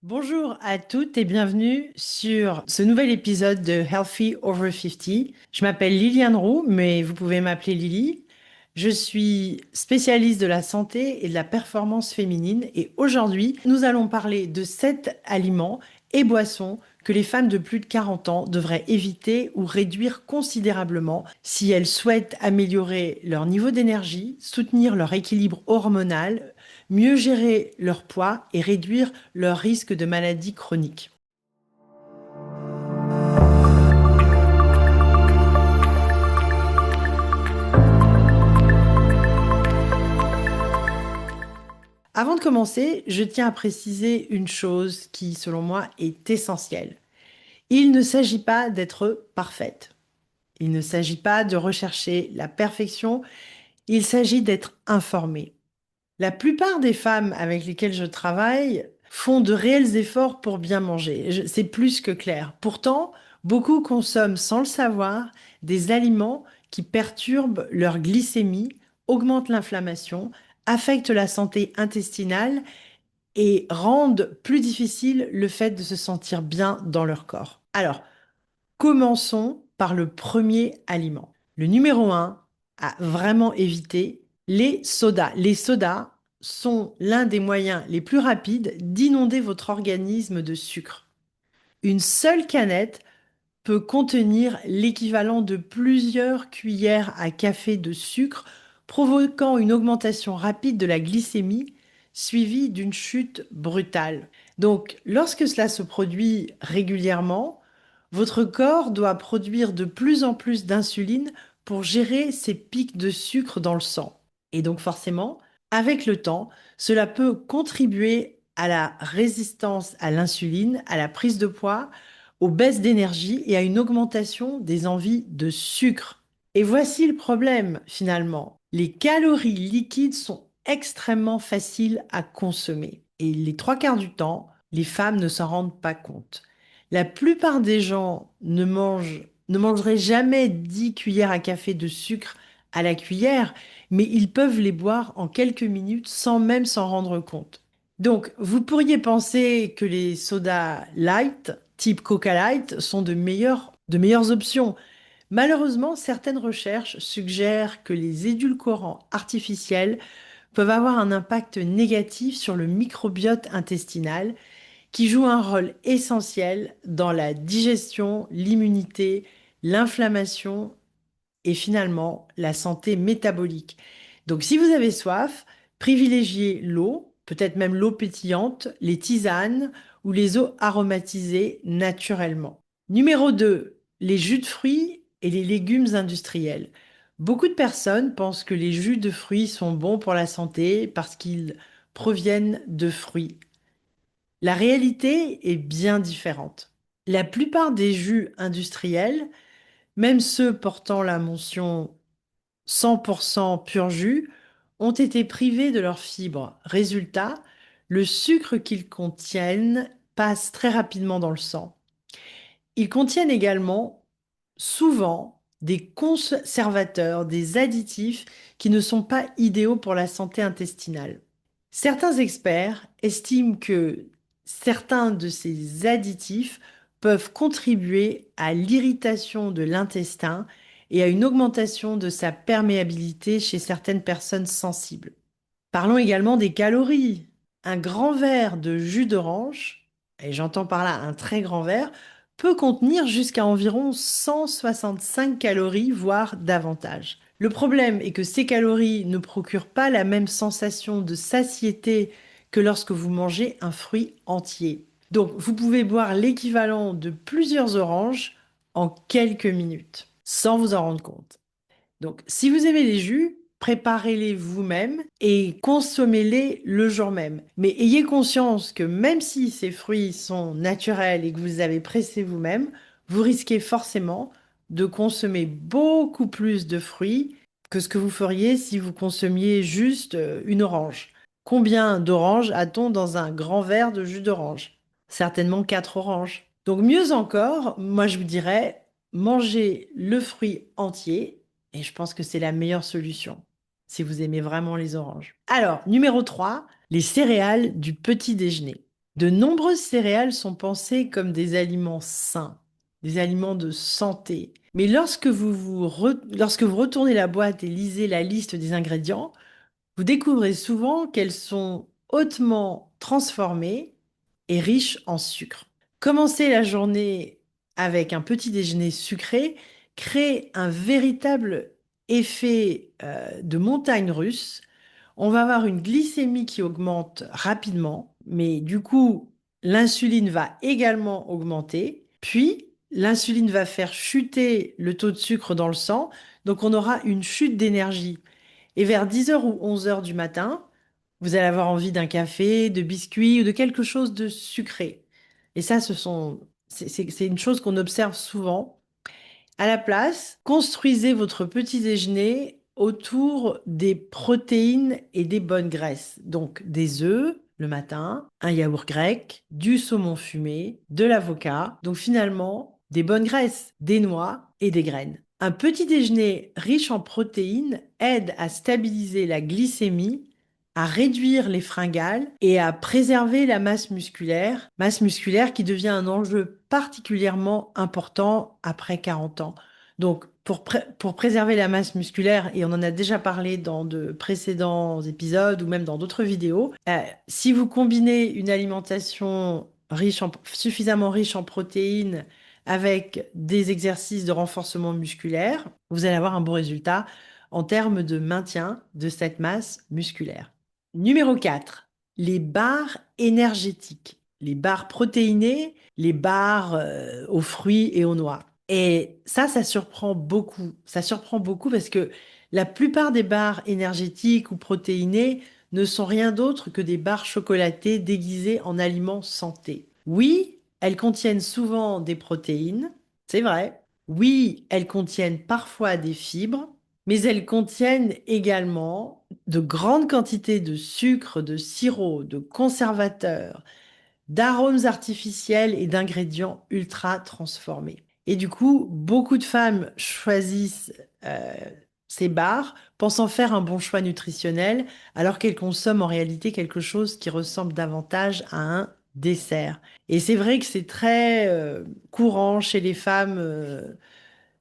Bonjour à toutes et bienvenue sur ce nouvel épisode de Healthy Over 50. Je m'appelle Liliane Roux, mais vous pouvez m'appeler Lily. Je suis spécialiste de la santé et de la performance féminine et aujourd'hui, nous allons parler de 7 aliments et boissons que les femmes de plus de 40 ans devraient éviter ou réduire considérablement si elles souhaitent améliorer leur niveau d'énergie, soutenir leur équilibre hormonal, mieux gérer leur poids et réduire leur risque de maladies chroniques. Avant de commencer, je tiens à préciser une chose qui, selon moi, est essentielle. Il ne s'agit pas d'être parfaite. Il ne s'agit pas de rechercher la perfection. Il s'agit d'être informée. La plupart des femmes avec lesquelles je travaille font de réels efforts pour bien manger. C'est plus que clair. Pourtant, beaucoup consomment sans le savoir des aliments qui perturbent leur glycémie, augmentent l'inflammation, affectent la santé intestinale et rendent plus difficile le fait de se sentir bien dans leur corps. Alors, commençons par le premier aliment. Le numéro un à vraiment éviter, les sodas. Les sodas sont l'un des moyens les plus rapides d'inonder votre organisme de sucre. Une seule canette peut contenir l'équivalent de plusieurs cuillères à café de sucre, provoquant une augmentation rapide de la glycémie suivie d'une chute brutale. Donc, lorsque cela se produit régulièrement, votre corps doit produire de plus en plus d'insuline pour gérer ces pics de sucre dans le sang. Et donc, forcément, avec le temps, cela peut contribuer à la résistance à l'insuline, à la prise de poids, aux baisses d'énergie et à une augmentation des envies de sucre. Et voici le problème finalement. Les calories liquides sont extrêmement faciles à consommer. Et les trois quarts du temps, les femmes ne s'en rendent pas compte. La plupart des gens ne mangeraient jamais 10 cuillères à café de sucre à la cuillère, mais ils peuvent les boire en quelques minutes sans même s'en rendre compte. Donc, vous pourriez penser que les sodas light, type Coca Light, sont de meilleures options. Malheureusement, certaines recherches suggèrent que les édulcorants artificiels peuvent avoir un impact négatif sur le microbiote intestinal, qui joue un rôle essentiel dans la digestion, l'immunité, l'inflammation et finalement la santé métabolique. Donc si vous avez soif, privilégiez l'eau, peut-être même l'eau pétillante, les tisanes ou les eaux aromatisées naturellement. Numéro 2, les jus de fruits et les légumes industriels. Beaucoup de personnes pensent que les jus de fruits sont bons pour la santé parce qu'ils proviennent de fruits. La réalité est bien différente. La plupart des jus industriels, même ceux portant la mention 100% pur jus, ont été privés de leurs fibres. Résultat, le sucre qu'ils contiennent passe très rapidement dans le sang. Ils contiennent également souvent des conservateurs, des additifs qui ne sont pas idéaux pour la santé intestinale. Certains experts estiment que certains de ces additifs peuvent contribuer à l'irritation de l'intestin et à une augmentation de sa perméabilité chez certaines personnes sensibles. Parlons également des calories. Un grand verre de jus d'orange, et j'entends par là un très grand verre, peut contenir jusqu'à environ 165 calories, voire davantage. Le problème est que ces calories ne procurent pas la même sensation de satiété que lorsque vous mangez un fruit entier. Donc, vous pouvez boire l'équivalent de plusieurs oranges en quelques minutes, sans vous en rendre compte. Donc, si vous aimez les jus, préparez-les vous-même et consommez-les le jour même. Mais ayez conscience que même si ces fruits sont naturels et que vous les avez pressés vous-même, vous risquez forcément de consommer beaucoup plus de fruits que ce que vous feriez si vous consommiez juste une orange. Combien d'oranges a-t-on dans un grand verre de jus d'orange? Certainement 4 oranges. Donc mieux encore, moi je vous dirais, mangez le fruit entier et je pense que c'est la meilleure solution si vous aimez vraiment les oranges. Alors, numéro 3, les céréales du petit déjeuner. De nombreuses céréales sont pensées comme des aliments sains, des aliments de santé. Mais lorsque vous retournez la boîte et lisez la liste des ingrédients, vous découvrez souvent qu'elles sont hautement transformées et riches en sucre. Commencer la journée avec un petit déjeuner sucré crée un véritable effet de montagne russe. On va avoir une glycémie qui augmente rapidement, mais du coup, l'insuline va également augmenter. Puis, l'insuline va faire chuter le taux de sucre dans le sang, donc on aura une chute d'énergie. Et vers 10 heures ou 11 heures du matin, vous allez avoir envie d'un café, de biscuits ou de quelque chose de sucré. Et ça, c'est une chose qu'on observe souvent. À la place, construisez votre petit déjeuner autour des protéines et des bonnes graisses. Donc des œufs le matin, un yaourt grec, du saumon fumé, de l'avocat. Donc finalement, des bonnes graisses, des noix et des graines. Un petit déjeuner riche en protéines aide à stabiliser la glycémie, à réduire les fringales et à préserver la masse musculaire qui devient un enjeu particulièrement important après 40 ans. Donc, pour préserver la masse musculaire, et on en a déjà parlé dans de précédents épisodes ou même dans d'autres vidéos, si vous combinez une alimentation suffisamment riche en protéines avec des exercices de renforcement musculaire, vous allez avoir un bon résultat en termes de maintien de cette masse musculaire. Numéro 4, les barres énergétiques, les barres protéinées, les barres aux fruits et aux noix. Et ça surprend beaucoup. Ça surprend beaucoup parce que la plupart des barres énergétiques ou protéinées ne sont rien d'autre que des barres chocolatées déguisées en aliments santé. Oui, elles contiennent souvent des protéines, c'est vrai. Oui, elles contiennent parfois des fibres, mais elles contiennent également de grandes quantités de sucre, de sirop, de conservateurs, d'arômes artificiels et d'ingrédients ultra transformés. Et du coup, beaucoup de femmes choisissent euh, ces barres, pensant faire un bon choix nutritionnel, alors qu'elles consomment en réalité quelque chose qui ressemble davantage à un dessert. Et c'est vrai que c'est très courant chez les femmes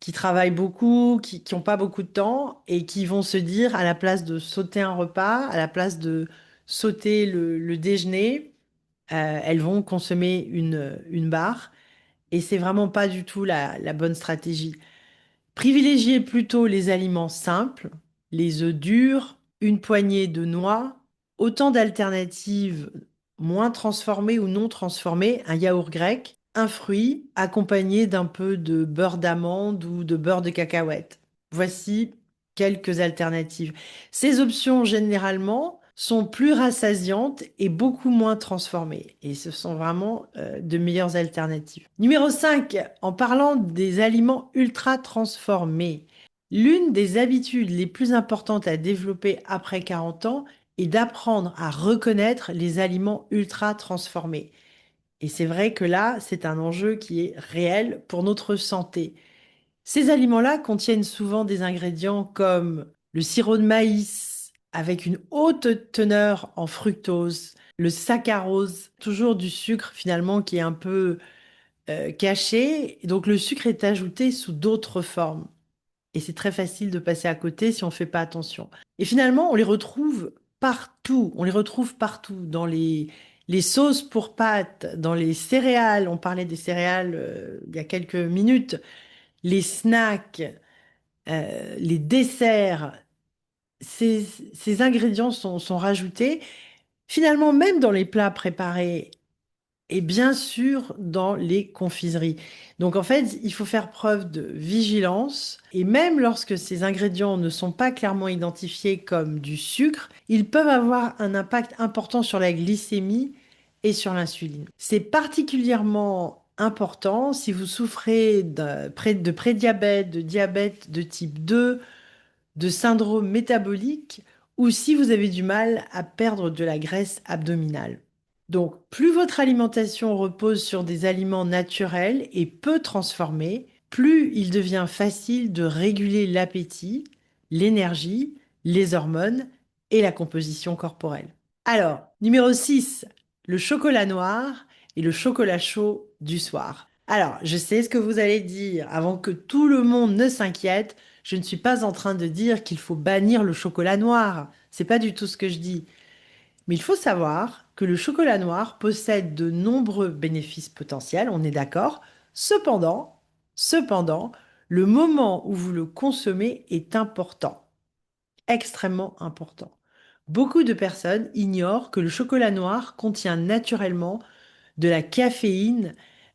qui travaillent beaucoup, qui n'ont pas beaucoup de temps et qui vont se dire, à la place de sauter un repas, à la place de sauter le déjeuner, elles vont consommer une barre. Et c'est vraiment pas du tout la bonne stratégie. Privilégiez plutôt les aliments simples, les œufs durs, une poignée de noix, autant d'alternatives moins transformées ou non transformées, un yaourt grec, un fruit accompagné d'un peu de beurre d'amande ou de beurre de cacahuète. Voici quelques alternatives. Ces options, généralement, sont plus rassasiantes et beaucoup moins transformées. Et ce sont vraiment de meilleures alternatives. Numéro 5, en parlant des aliments ultra transformés, l'une des habitudes les plus importantes à développer après 40 ans est d'apprendre à reconnaître les aliments ultra transformés. Et c'est vrai que là, c'est un enjeu qui est réel pour notre santé. Ces aliments-là contiennent souvent des ingrédients comme le sirop de maïs avec une haute teneur en fructose, le saccharose, toujours du sucre finalement qui est un peu caché. Donc le sucre est ajouté sous d'autres formes. Et c'est très facile de passer à côté si on ne fait pas attention. Et finalement, on les retrouve partout. On les retrouve partout dans les sauces pour pâtes, dans les céréales. On parlait des céréales il y a quelques minutes. Les snacks, les desserts, ces, ces ingrédients sont rajoutés. Finalement, même dans les plats préparés et bien sûr dans les confiseries. Donc en fait, il faut faire preuve de vigilance et même lorsque ces ingrédients ne sont pas clairement identifiés comme du sucre, ils peuvent avoir un impact important sur la glycémie et sur l'insuline. C'est particulièrement important si vous souffrez de prédiabète, de diabète de type 2, de syndrome métabolique ou si vous avez du mal à perdre de la graisse abdominale. Donc, plus votre alimentation repose sur des aliments naturels et peu transformés, plus il devient facile de réguler l'appétit, l'énergie, les hormones et la composition corporelle. Alors, numéro 6, le chocolat noir et le chocolat chaud du soir. Alors, je sais ce que vous allez dire. Avant que tout le monde ne s'inquiète, je ne suis pas en train de dire qu'il faut bannir le chocolat noir. C'est pas du tout ce que je dis. Mais il faut savoir que le chocolat noir possède de nombreux bénéfices potentiels, on est d'accord. Cependant, le moment où vous le consommez est important, extrêmement important. Beaucoup de personnes ignorent que le chocolat noir contient naturellement de la caféine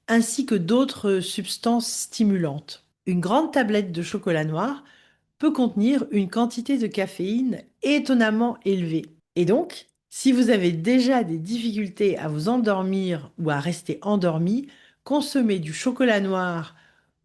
ainsi que d'autres substances stimulantes. Une grande tablette de chocolat noir peut contenir une quantité de caféine étonnamment élevée. Et donc, si vous avez déjà des difficultés à vous endormir ou à rester endormi, consommer du chocolat noir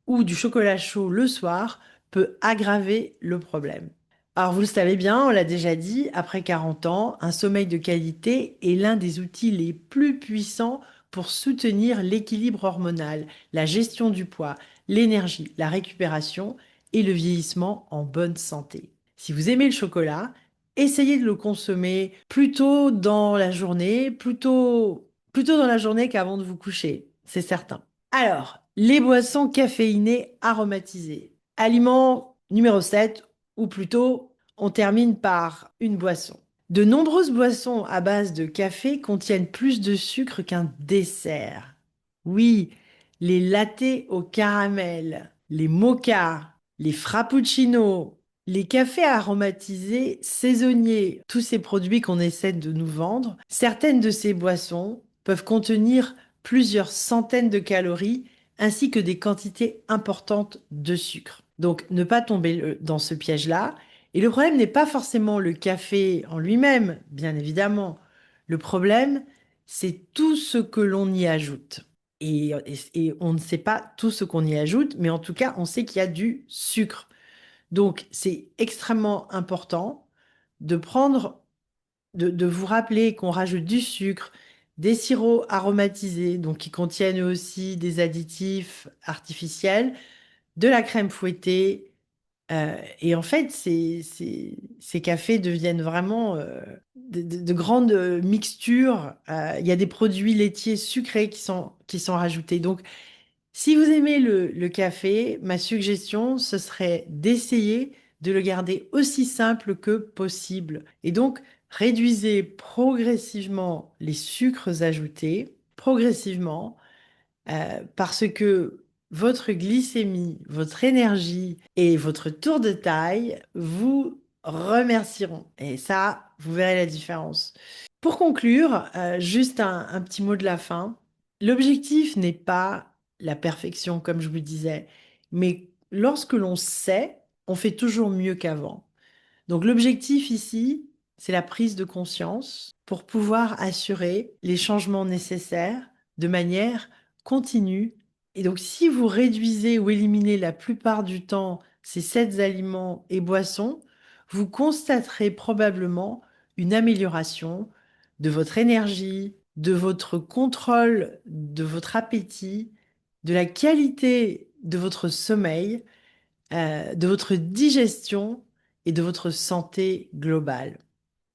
ou du chocolat chaud le soir peut aggraver le problème. Alors vous le savez bien, on l'a déjà dit, après 40 ans, un sommeil de qualité est l'un des outils les plus puissants pour soutenir l'équilibre hormonal, la gestion du poids, l'énergie, la récupération et le vieillissement en bonne santé. Si vous aimez le chocolat, essayez de le consommer plutôt dans la journée, plutôt dans la journée qu'avant de vous coucher, c'est certain. Alors, les boissons caféinées aromatisées. Aliment numéro 7, ou plutôt, on termine par une boisson. De nombreuses boissons à base de café contiennent plus de sucre qu'un dessert. Oui, les lattés au caramel, les mochas, les frappuccinos, les cafés aromatisés saisonniers, tous ces produits qu'on essaie de nous vendre, certaines de ces boissons peuvent contenir plusieurs centaines de calories ainsi que des quantités importantes de sucre. Donc, ne pas tomber dans ce piège-là. Et le problème n'est pas forcément le café en lui-même, bien évidemment. Le problème, c'est tout ce que l'on y ajoute. Et on ne sait pas tout ce qu'on y ajoute, mais en tout cas, on sait qu'il y a du sucre. Donc, c'est extrêmement important de prendre, de vous rappeler qu'on rajoute du sucre, des sirops aromatisés, donc qui contiennent aussi des additifs artificiels, de la crème fouettée. Et en fait, ces cafés deviennent vraiment de grandes mixtures. Il y a des produits laitiers sucrés qui sont rajoutés. Donc, si vous aimez le café, ma suggestion, ce serait d'essayer de le garder aussi simple que possible. Et donc, réduisez progressivement les sucres ajoutés, progressivement, parce que votre glycémie, votre énergie et votre tour de taille vous remercieront. Et ça, vous verrez la différence. Pour conclure, juste un petit mot de la fin. L'objectif n'est pas la perfection, comme je vous disais, mais lorsque l'on sait, on fait toujours mieux qu'avant. Donc l'objectif ici, c'est la prise de conscience pour pouvoir assurer les changements nécessaires de manière continue. Et donc si vous réduisez ou éliminez la plupart du temps ces 7 aliments et boissons, vous constaterez probablement une amélioration de votre énergie, de votre contrôle, de votre appétit, de la qualité de votre sommeil, de votre digestion et de votre santé globale.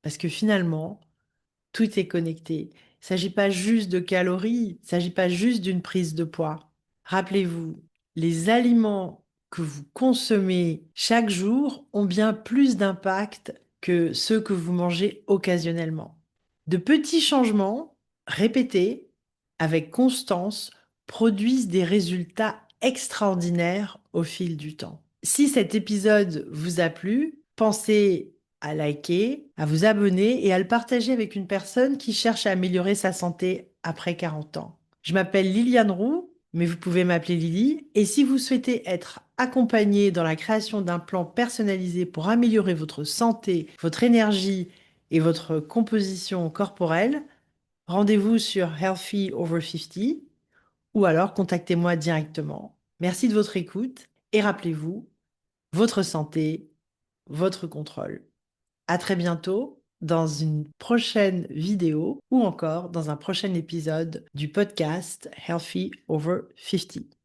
Parce que finalement, tout est connecté. Il ne s'agit pas juste de calories, il ne s'agit pas juste d'une prise de poids. Rappelez-vous, les aliments que vous consommez chaque jour ont bien plus d'impact que ceux que vous mangez occasionnellement. De petits changements répétés avec constance produisent des résultats extraordinaires au fil du temps. Si cet épisode vous a plu, pensez à liker, à vous abonner et à le partager avec une personne qui cherche à améliorer sa santé après 40 ans. Je m'appelle Liliane Roux, mais vous pouvez m'appeler Lily. Et si vous souhaitez être accompagné dans la création d'un plan personnalisé pour améliorer votre santé, votre énergie et votre composition corporelle, rendez-vous sur Healthy Over 50 ou alors contactez-moi directement. Merci de votre écoute et rappelez-vous, votre santé, votre contrôle. À très bientôt dans une prochaine vidéo ou encore dans un prochain épisode du podcast Healthy Over 50.